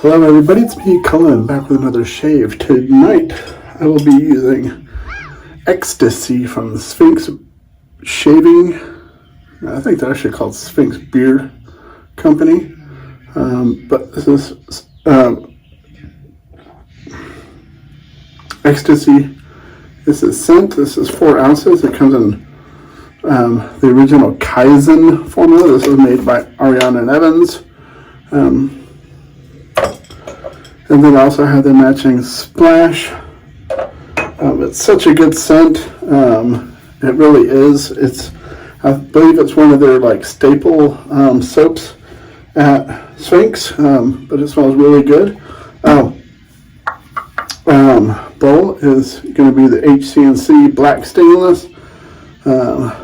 Hello everybody, it's me Cullen back with another shave. Tonight I will be using Ecstasy from the Sphinx shaving. I think they're actually called Sphinx Beard Company. But this is Ecstasy. This is scent. This is 4 ounces. It comes in the original Kaizen formula. This is made by Ariana and Evans. And then I also have the matching splash. It's such a good scent. It really is. I believe it's one of their staple soaps at Sphinx, but it smells really good. Bowl is going to be the HC&C black stainless. The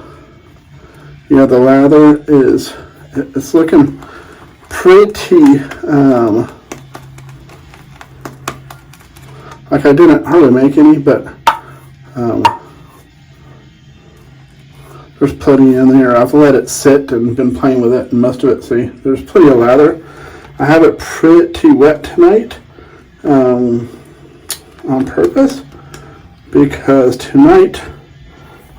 lather it's looking pretty. I didn't hardly make any, but there's plenty in there. I've let it sit and been playing with it, and most of it, see, there's plenty of lather. I have it pretty wet tonight on purpose, because tonight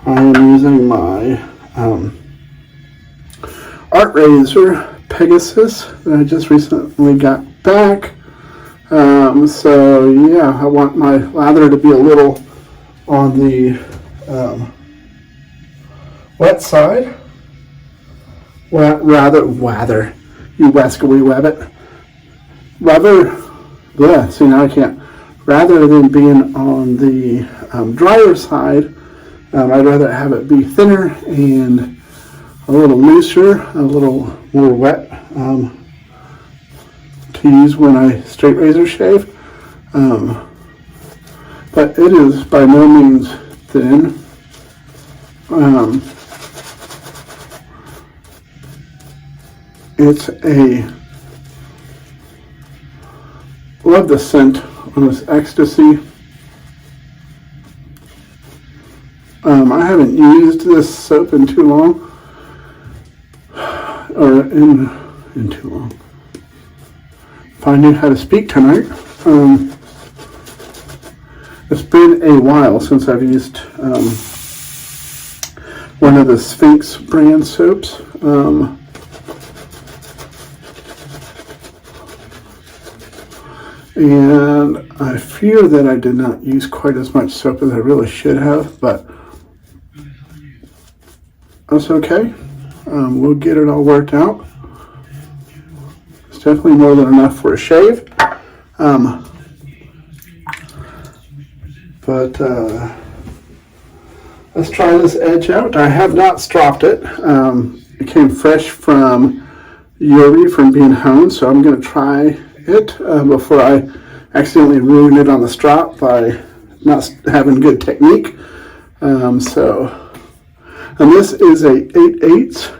I am using my art razor Pegasus that I just recently got back. So yeah, I want my lather to be a little on the wet side. Rather, you wascally wabbit. See, now I can't. Rather than being on the drier side, I'd rather have it be thinner and a little looser, a little more wet. To use when I straight razor shave, but it is by no means thin. Love the scent on this Ecstasy. I haven't used this soap in too long, or in too long. If I knew how to speak tonight. It's been a while since I've used one of the Sphinx brand soaps. And I fear that I did not use quite as much soap as I really should have, but that's okay. We'll get it all worked out. Definitely more than enough for a shave. But let's try this edge out. I have not stropped it. It came fresh from Yuri from being honed, so I'm going to try it before I accidentally ruin it on the strop by not having good technique. And this is a 8/8.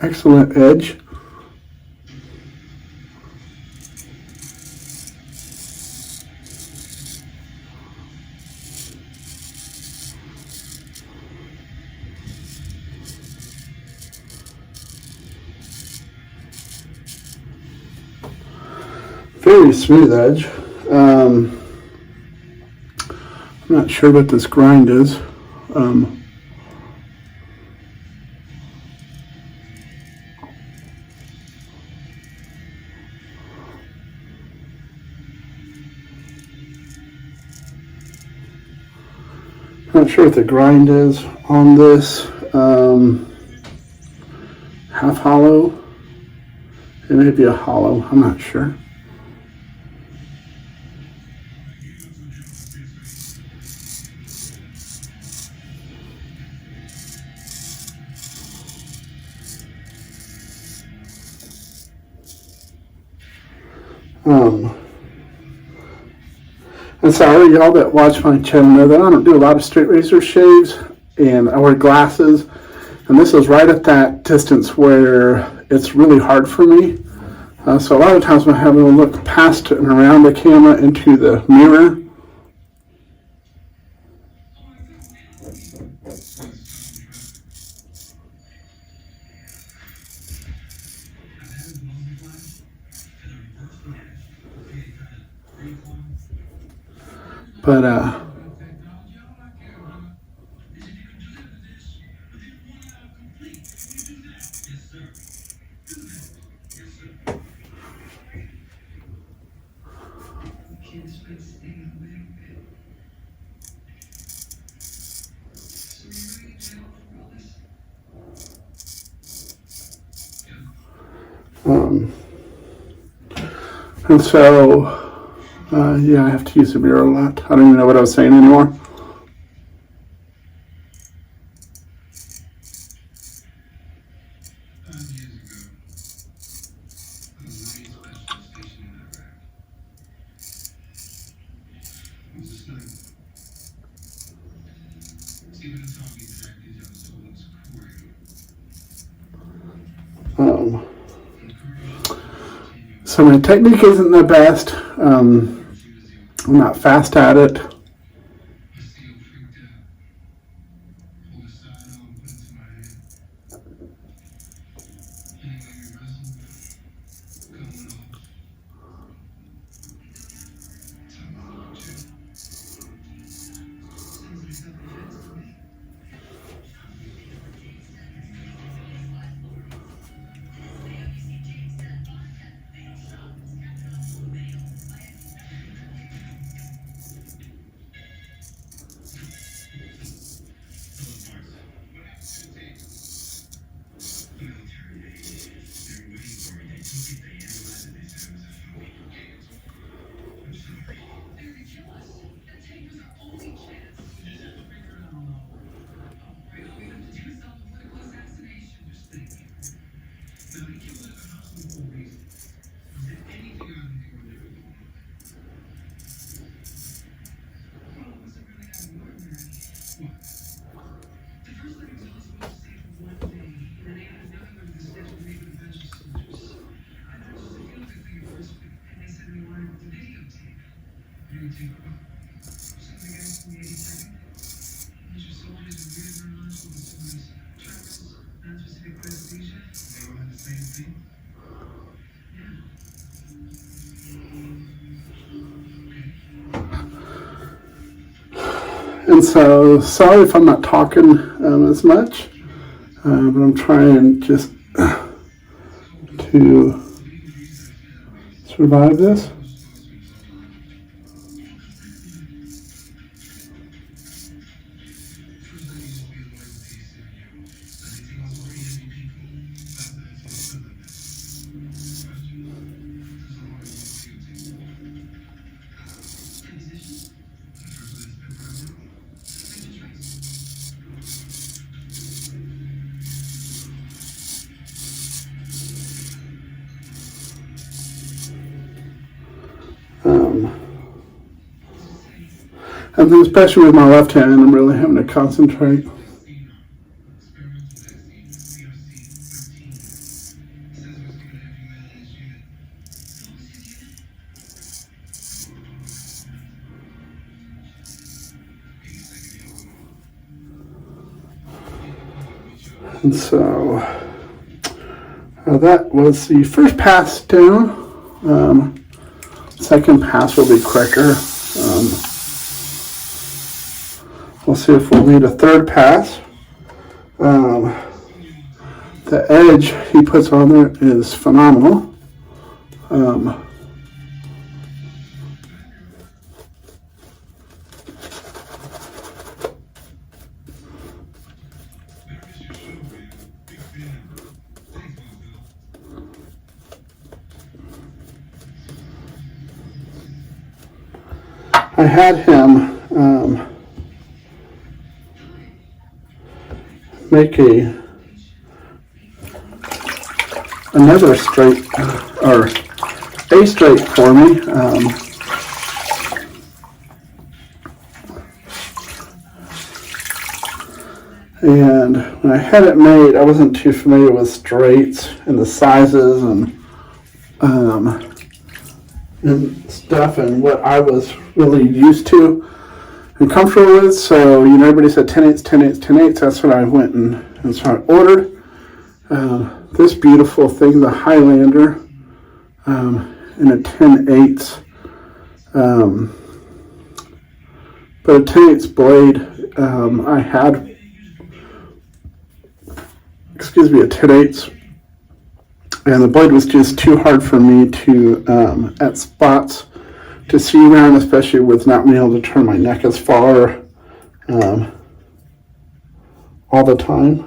Excellent edge. Very smooth edge. I'm not sure what this grind is. Not sure what the grind is on this. Half hollow. It may be a hollow. I'm not sure. And sorry, y'all that watch my channel know that I don't do a lot of straight razor shaves, and I wear glasses, and this is right at that distance where it's really hard for me. So a lot of times when I'm having to look past and around the camera into the mirror, but and so yeah, I have to use the mirror a lot. I don't even know what I was saying anymore. So my technique isn't the best. I'm not fast at it. And so, sorry if I'm not talking as much, but I'm trying just to survive this. And then especially with my left hand, I'm really having to concentrate. And so that was the first pass down. Second pass will be quicker. We'll see if we'll need a third pass. The edge he puts on there is phenomenal. I had him make another straight or a straight for me. And when I had it made, I wasn't too familiar with straights and the sizes and stuff and what I was really used to and comfortable with. So, everybody said 10/8, 10/8, 10/8. That's what I went and so I ordered this beautiful thing, the Highlander, in a 10/8. But a 10/8 blade, I had, a 10/8, and the blade was just too hard for me to, at spots, to see around, especially with not being able to turn my neck as far all the time.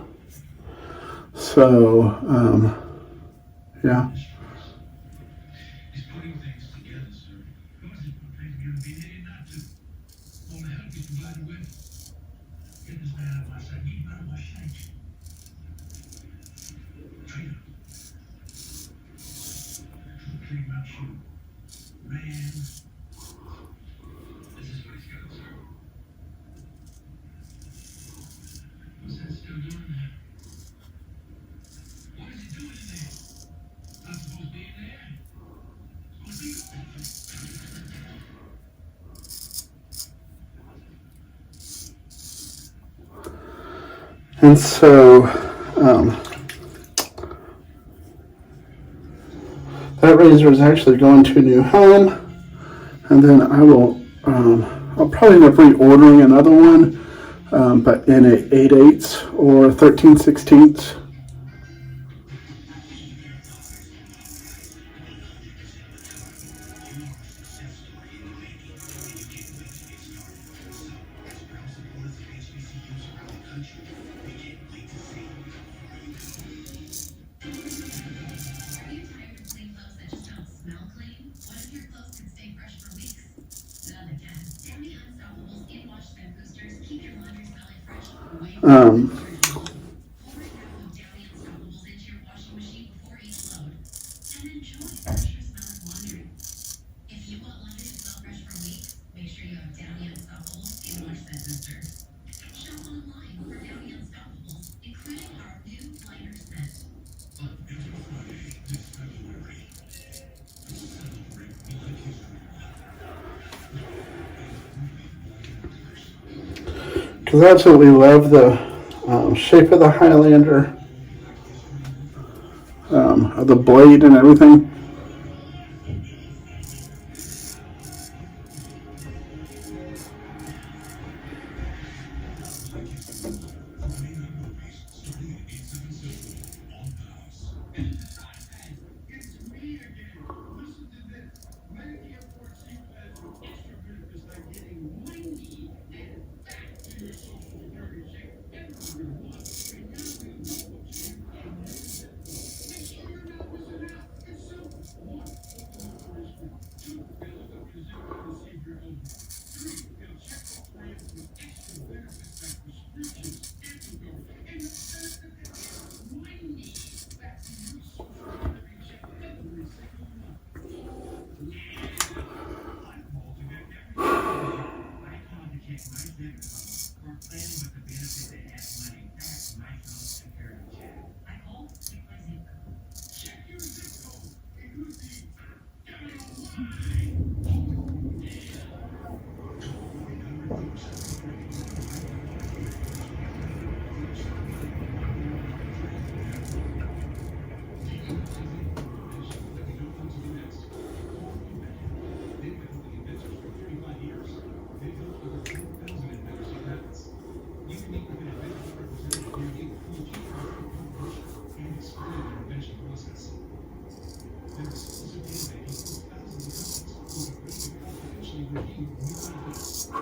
So, yeah. And so that razor is actually going to a new home, and then I will I'll probably end up reordering another one, but in a 8/8 or 13/16. Because I absolutely love the shape of the Highlander, of the blade and everything.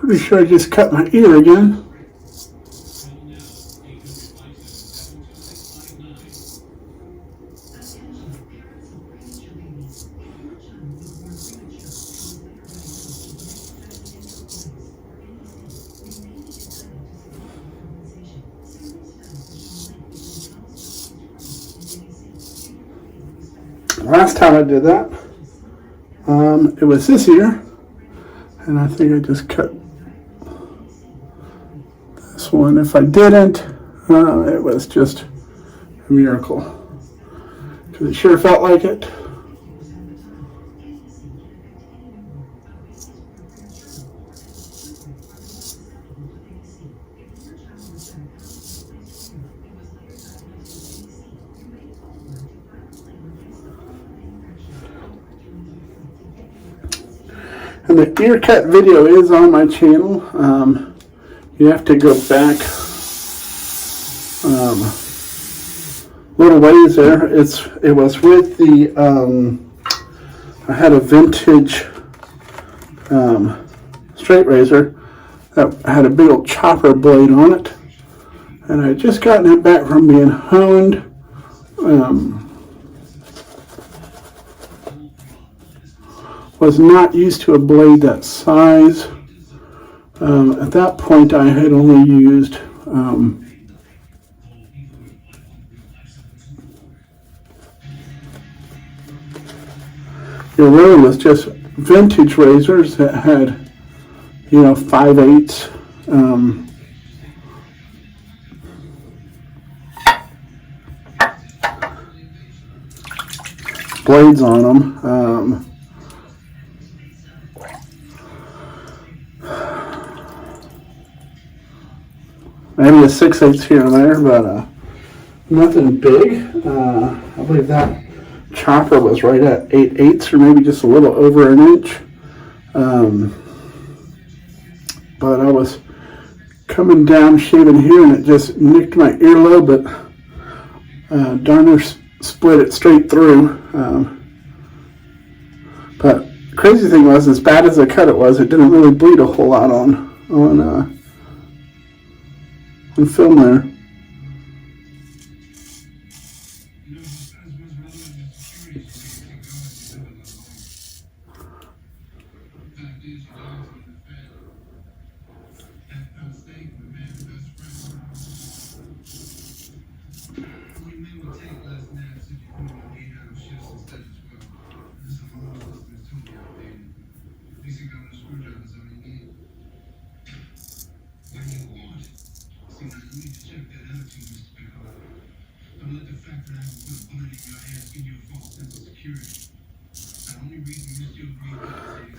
Pretty sure I just cut my ear again. Last time I did that, it was this ear, and I think I just cut this one. If I didn't, It was just a miracle, because it sure felt like it. And the ear cut video is on my channel. You have to go back little ways there. It was with the I had a vintage straight razor that had a big old chopper blade on it, and I had just gotten it back from being honed. Was not used to a blade that size. At that point, I had only used it really was just vintage razors that had, 5/8 blades on them. Maybe a 6/8 here and there, but nothing big. I believe that chopper was right at 8/8, or maybe just a little over an inch. But I was coming down shaving here, and it just nicked my earlobe, but darn near split it straight through. But crazy thing was, as bad as the cut it was, it didn't really bleed a whole lot on film there.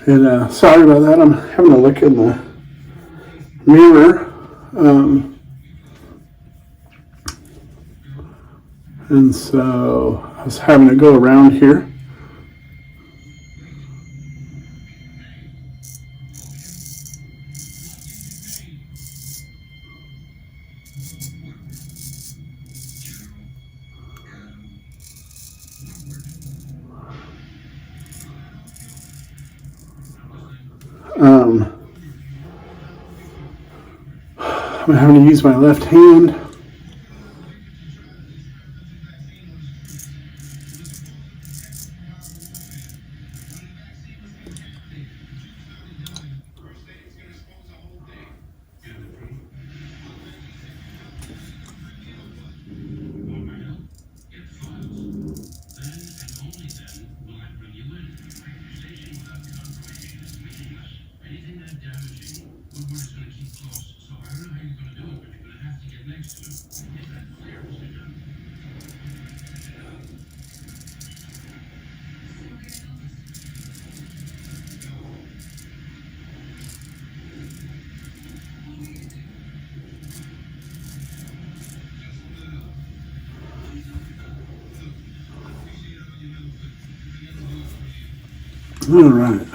And sorry about that, I'm having a look in the mirror. And so I was having to go around here. I'm having to use my left hand. All right.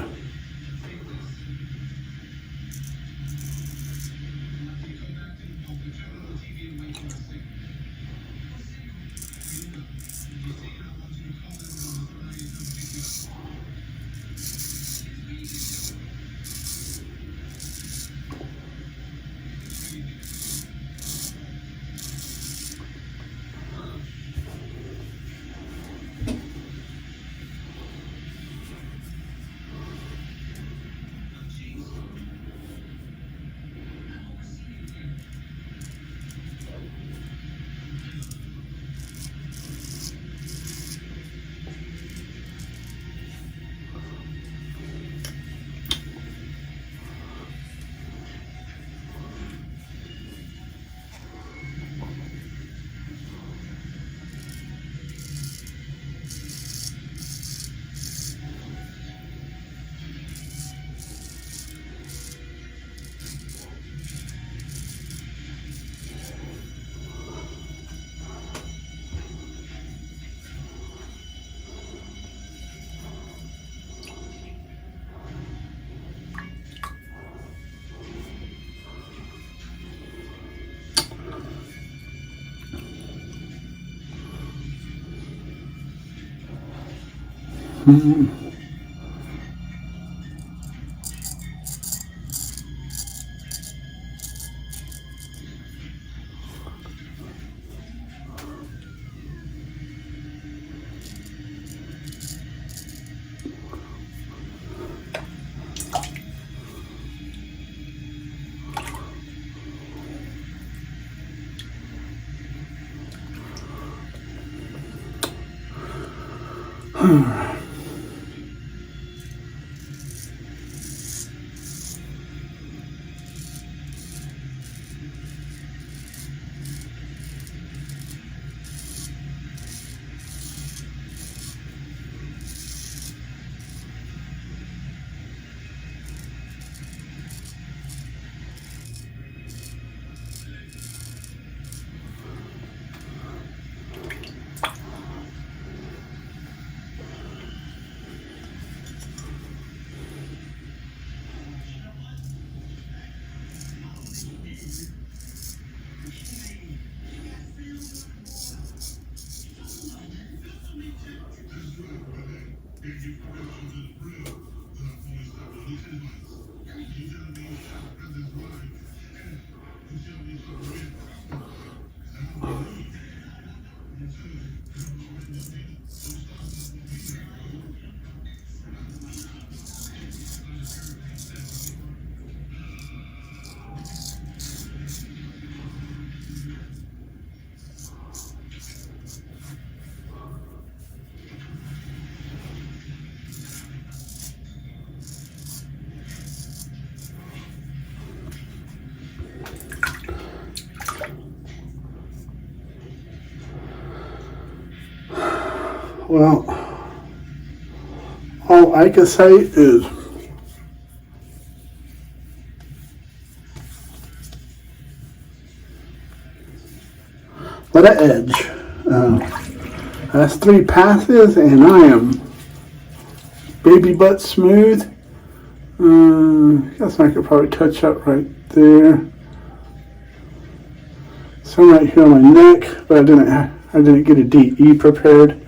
Well, all I can say is what an edge. That's 3 passes, and I am baby butt smooth. Guess I could probably touch up right there. Some right here on my neck, but I didn't get a DE prepared.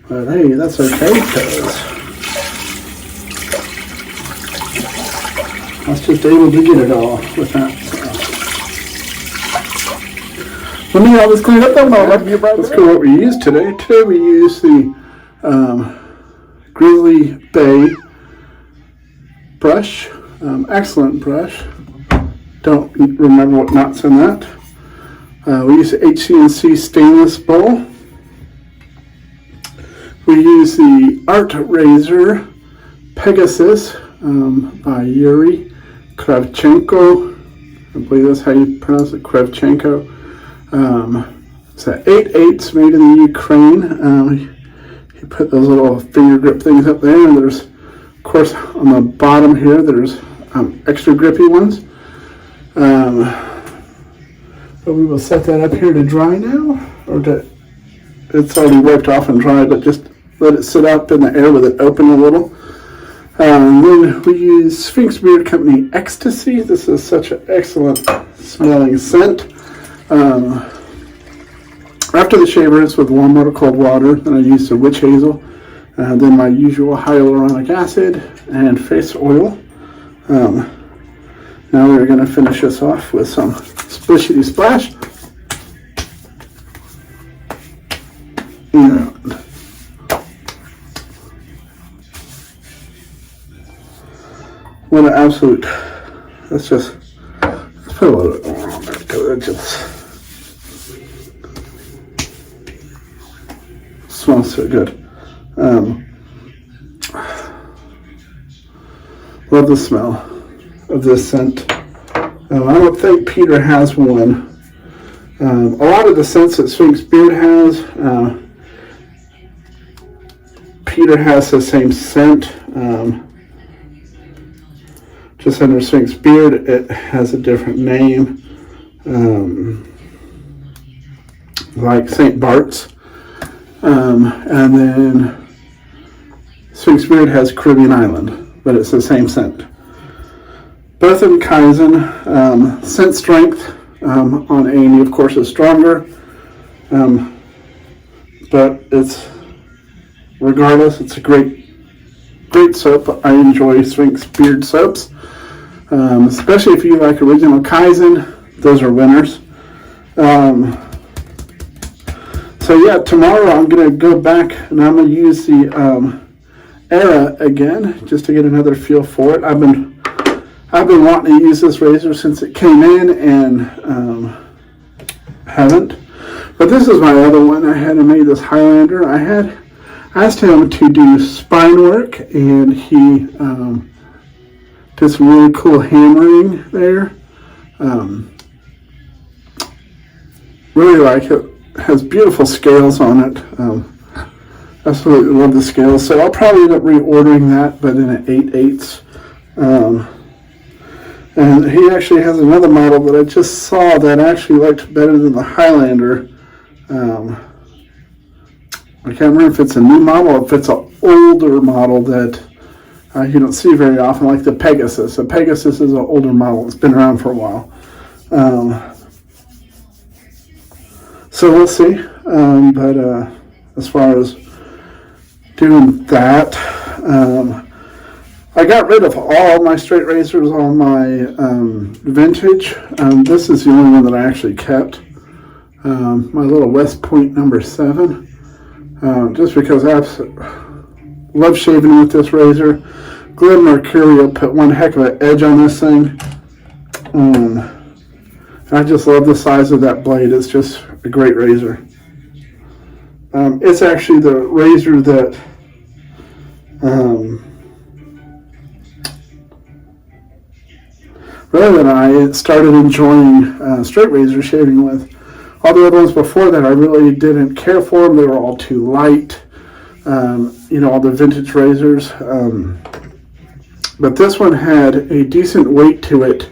But hey, that's okay, because I was just able to get it all with that. So. Let me all this cleaned up. Let's go what we used today. Today we used the Grizzly Bay brush. Excellent brush. Don't remember what knots in that. We used the HC&C stainless bowl. We use the Art Razor Pegasus by Yuri Kravchenko. I believe that's how you pronounce it, Kravchenko. It's an 8/8 made in the Ukraine. He put those little finger grip things up there, and there's, of course, on the bottom here, there's extra grippy ones. But we will set that up here to dry now, it's already wiped off and dry, but just let it sit up in the air with it open a little. Then we use Sphinx Beard Company Ecstasy. This is such an excellent smelling scent. After the shaver, it's with warm water, cold water. Then I use the witch hazel. Then my usual hyaluronic acid and face oil. Now we're going to finish this off with some Splishity Splash. And what an absolute, let's put a little bit more on there because it just smells so good. Love the smell of this scent. I don't think Peter has one. A lot of the scents that Sphinx Beard has, Peter has the same scent. just under Sphinx Beard. It has a different name, like St. Bart's. And then Sphinx Beard has Caribbean Island, but it's the same scent. Both in Kaizen. Scent strength on A&E, of course, is stronger. But regardless, it's a great soap. I enjoy Sphinx Beard soaps, especially if you like original Kaizen. Those are winners. So yeah, tomorrow I'm gonna go back and I'm gonna use the Era again, just to get another feel for it. I've been wanting to use this razor since it came in, and haven't. But this is my other one. I had made this Highlander. I asked him to do spine work, and he did some really cool hammering there. Really like it. Has beautiful scales on it. Absolutely love the scales. So I'll probably end up reordering that, but in an 8/8. And he actually has another model that I just saw that I actually liked better than the Highlander. I can't remember if it's a new model or if it's an older model that you don't see very often, like the Pegasus. The Pegasus is an older model. It's been around for a while. So we'll see. But as far as doing that, I got rid of all my straight razors on my vintage. This is the only one that I actually kept. My little West Point number 7. Just because I love shaving with this razor. Glen Mercurio put one heck of an edge on this thing. I just love the size of that blade. It's just a great razor. It's actually the razor that really that I started enjoying straight razor shaving with. All the other ones before that I really didn't care for them. They were all too light. All the vintage razors. But this one had a decent weight to it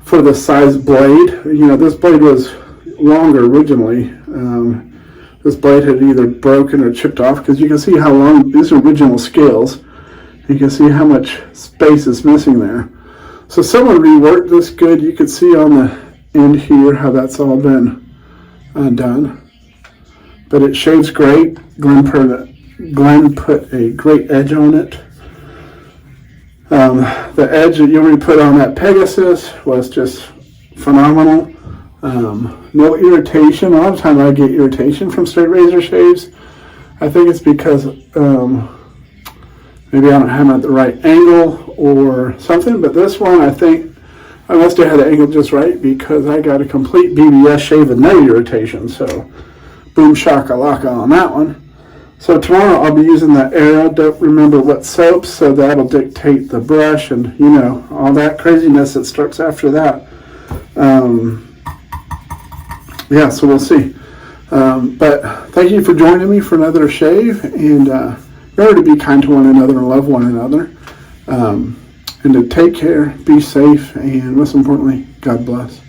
for the size blade. This blade was longer originally. This blade had either broken or chipped off, because you can see how long these are original scales. You can see how much space is missing there. So someone reworked this good. You can see on the end here how that's all been done. But it shaves great. Glen put a great edge on it. The edge that you put on that Pegasus was just phenomenal. No irritation. A lot of times I get irritation from straight razor shaves. I think it's because maybe I don't have it at the right angle or something. But this one, I think I must have had the angle just right, because I got a complete BBS shave with no irritation. So boom shakalaka on that one. So tomorrow I'll be using the Era. Don't remember what soap, so that'll dictate the brush and all that craziness that starts after that. Yeah, so we'll see. But thank you for joining me for another shave, and remember to be kind to one another and love one another, and to take care, be safe, and most importantly, God bless.